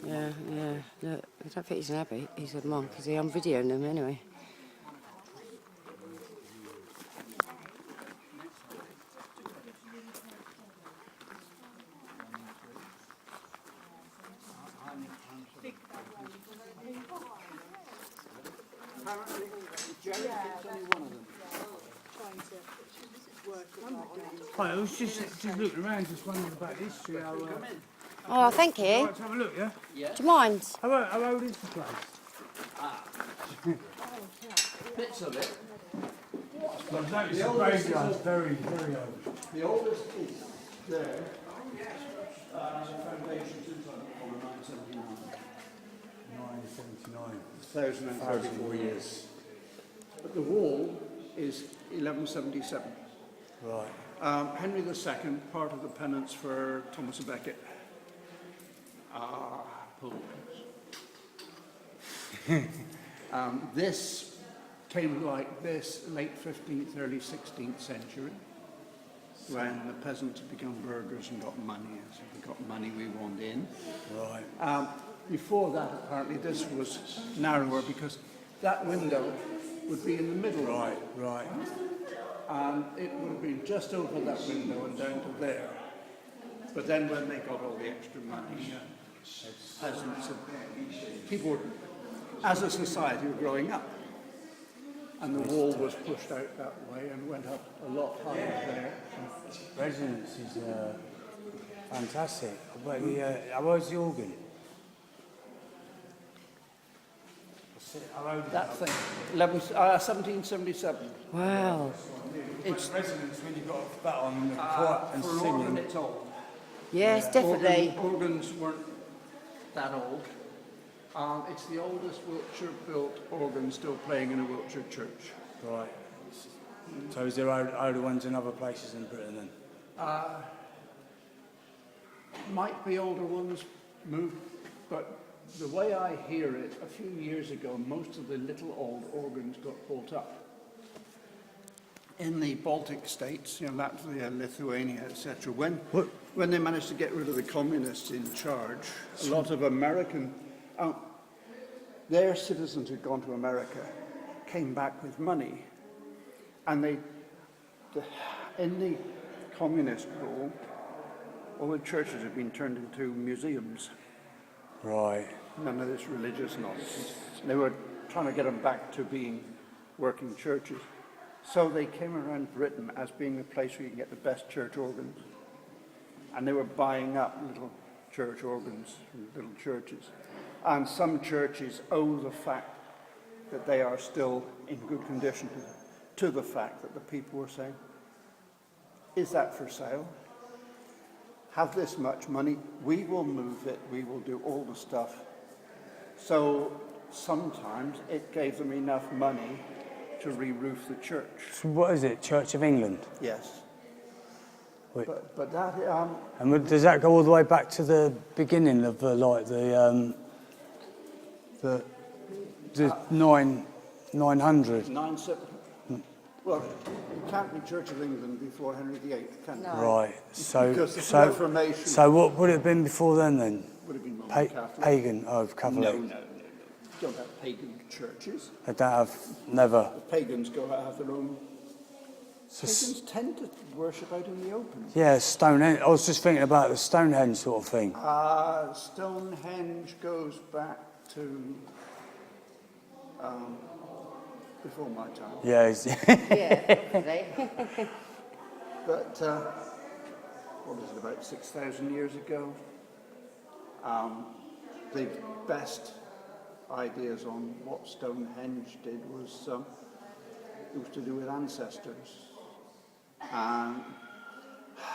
Yeah, yeah. No, I don't think he's an abbey. He's a monk. Is he on videoing them anyway? Apparently, Jerry thinks only one of them. Hi, I was just looking around, just wondering about the history. Oh, thank you. Let's have a look, yeah? Do you mind? How old is the place? Bits of it. I've noticed the graveyard's very, very old. The oldest is there. Foundations inside on 979. 979. 1,034 years. But the wall is 1177. Right. Henry II, part of the penance for Thomas à Becket. This came like this late 15th, early 16th century, when the peasants had become burghers and got money. As if we got money, we want in. Right. Before that, apparently, this was narrower because that window would be in the middle. Right, right. And it would have been just over that window and down to there. But then when they got all the extra money, peasants and people, as a society, were growing up. And the wall was pushed out that way and went up a lot higher there. Residence is fantastic. But where's the organ? How old is That thing, 1777. Wow. It's residence when you've got that on the quiet and For an singing. organ, it's old. Yes, definitely. Organs weren't that old. It's the oldest Wiltshire-built organ still playing in a Wiltshire church. Right. So is there older ones in other places in Britain then? Might be older ones moved, but the way I hear it, a few years ago, most of the little old organs got bought up. In the Baltic states, Latvia, Lithuania, etc., when they managed to get rid of the communists in charge, a lot of American, their citizens who'd gone to America came back with money, and in the communist rule, all the churches had been turned into museums. Right. None of this religious nonsense. They were trying to get them back to being working churches. So they came around Britain as being the place where you can get the best church organs. And they were buying up little church organs from little churches. And some churches owe the fact that they are still in good condition to the fact that the people were saying, is that for sale? Have this much money, we will move it, we will do all the stuff. So sometimes it gave them enough money to re-roof the church. So what is it, Church of England? Yes. Wait. But that... And does that go all the way back to the beginning of the 900? Well, it can't be Church of England before Henry VIII, can it? No. Right. So Because the Reformation so what would it have been before then? would have been Roman Catholic. Pagan, Catholic. No. You don't have pagan churches. They don't have, never. The pagans go out have their own... Pagans tend to worship out in the open. Yeah, Stonehenge. I was just thinking about the Stonehenge sort of thing. Stonehenge goes back to before my time. Yeah. Yeah, definitely. But what is it, about 6,000 years ago? The best ideas on what Stonehenge did was it was to do with ancestors. And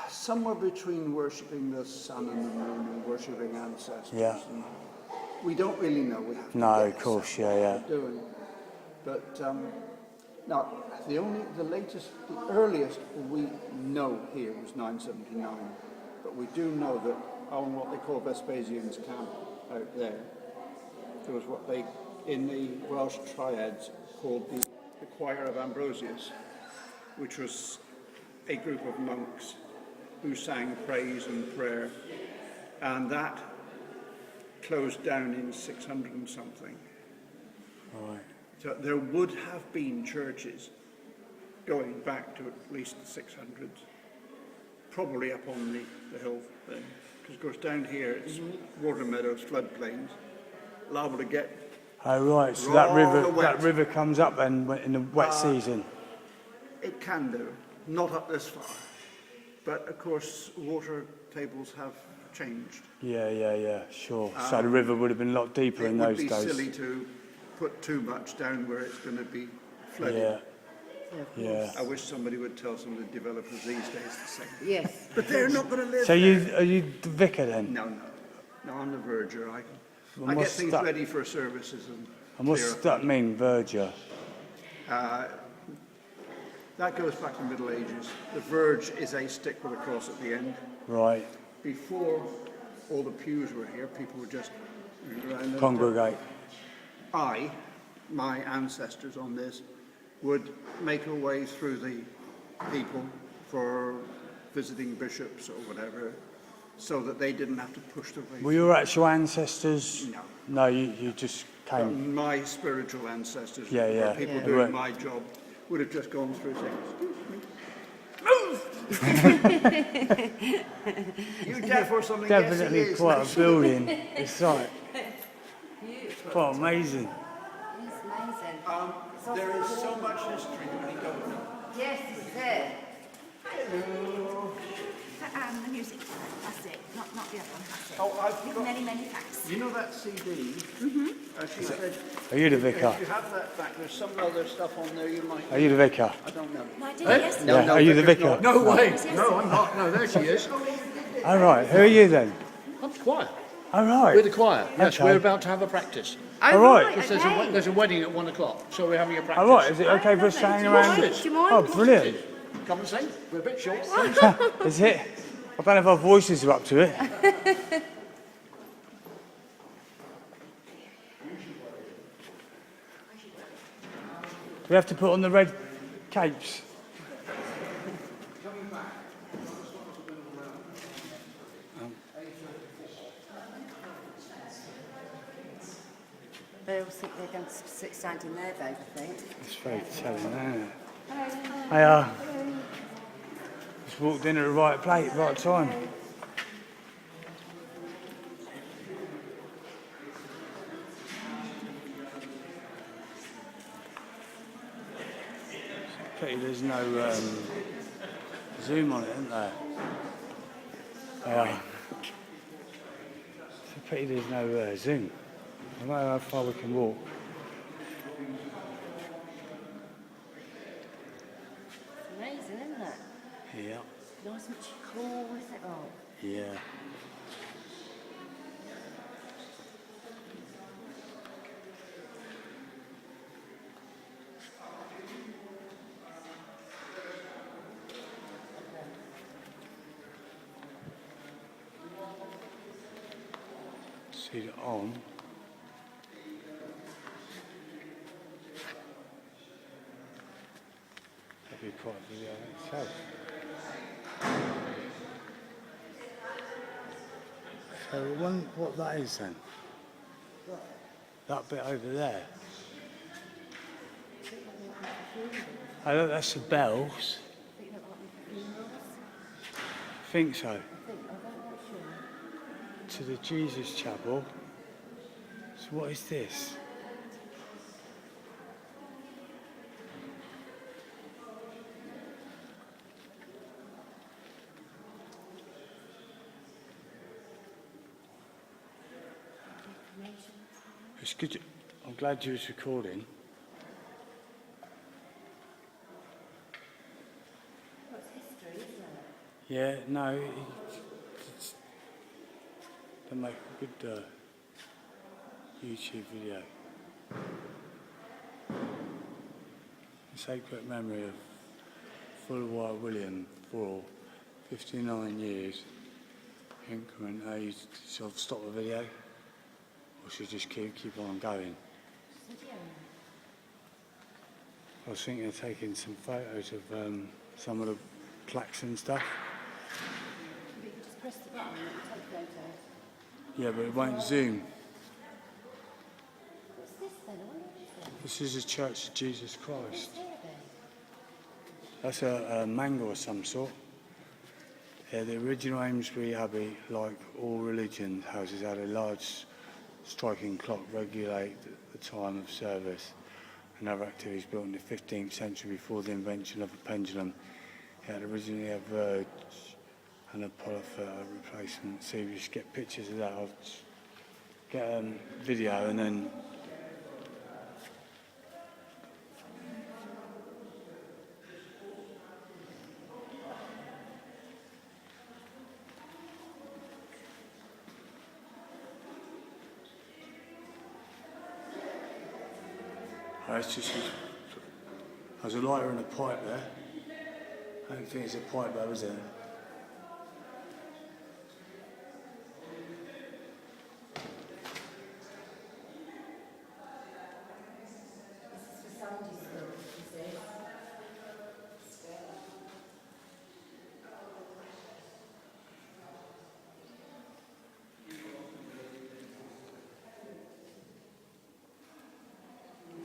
somewhere between worshipping the sun and the moon and worshipping ancestors. Yeah. And we don't really know. We have to No, guess of course, what yeah. they're doing. But now, the earliest we know here was 979. But we do know that on what they call Vespasian's camp out there was what they, in the Welsh triads, called the the choir of Ambrosius, which was a group of monks who sang praise and prayer, and that closed down in 600 and something. Right. So there would have been churches going back to at least the 600s, probably up on the hill then, because of course down here it's water meadows, floodplains, liable to get Oh, right. So rather wet. that river comes up then in the wet season. It can do, not up this far, but of course water tables have changed. Yeah, sure. So the river would have been a lot deeper in those days. It would be silly to put too much down where it's going to be flooded. Yeah. I wish somebody would tell some of the developers these days the same. Yes. But they're not going to live So there. are you the vicar then? No, I'm the verger. I And get what's things that? ready for services and And what's clear up. that mean, verger? That goes back to the Middle Ages. The verge is a stick with a cross at the end. Right. Before all the pews were here, people would just around and Congregate. my ancestors on this, would make a way through the people for visiting bishops or whatever, so that they didn't have to push their way. Were your actual ancestors? No. No, you just came. My spiritual ancestors, Yeah, yeah. or people Yeah. doing my job, would have just gone through saying, "Excuse me, move!" You deaf or something? Definitely yes, he is. quite a building. It's like quite amazing. It's amazing. There is so much history that we don't know. Yes, this is it. The music. That's it. Not the other one. That's it. Oh, I've got, Many thanks. you know that CD? She said, Are you the vicar? if you have that back, there's some other stuff on there you might. Are you the vicar? I don't know. No, I did it yesterday. Yeah. Are you the there's vicar? not. No way. Yes, No, I'm not. No, there she is. All right. Who are you then? I'm the choir. All We're the right. choir. Yes, Okay. we're about to have a practice. All right. Because there's a wedding at 1 o'clock, so we're having a practice. All right. Is it okay for us to hang around? Do you mind? Oh, brilliant. Come and sing. We're a bit short. Is it? I don't know if our voices are up to it. We have to put on the red capes. They all think they're going to sit standing there, Dave, I think. It's very telling, isn't it? I just walked in at the right place, right time. Pity there's no zoom on it, isn't there? It's a pity there's no zoom. I don't know how far we can walk. Amazing, isn't it? Yeah. Nice and cool, isn't it? Oh. Yeah. See it on. That'd be quite a video in itself. So I wonder what that is then. That bit over there. Oh, look, that's the bells. I think so. To the Jesus Chapel. So what is this? It's good. I'm glad you was recording. Well, it's history, isn't it? Yeah, no, they make a good YouTube video. In sacred memory of Fuller William for 59 years. Increment. Should I stop the video? Or should I just keep on going? I was thinking of taking some photos of some of the plaques and stuff. You could just press the button and it will take photos. Yeah, but it won't zoom. What's this then? I wonder what it is. This is the Church of Jesus Christ. What's there then? That's a mango of some sort. Yeah, the original Aimesbury Abbey, like all religion houses, had a large striking clock regulate the time of service and other activities built in the 15th century before the invention of a pendulum. It had originally a verge and a polyphony replacement. So you just get pictures of that. I'll just get a video and then it's just there's a lighter and a pipe there. I don't think it's a pipe though, is it?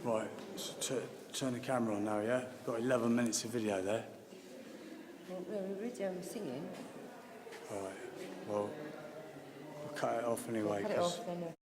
Right, so turn the camera on now, yeah? Got 11 minutes of video there. Well, we're singing. Alright, well, we'll cut it off anyway. Cut it 'cause off then.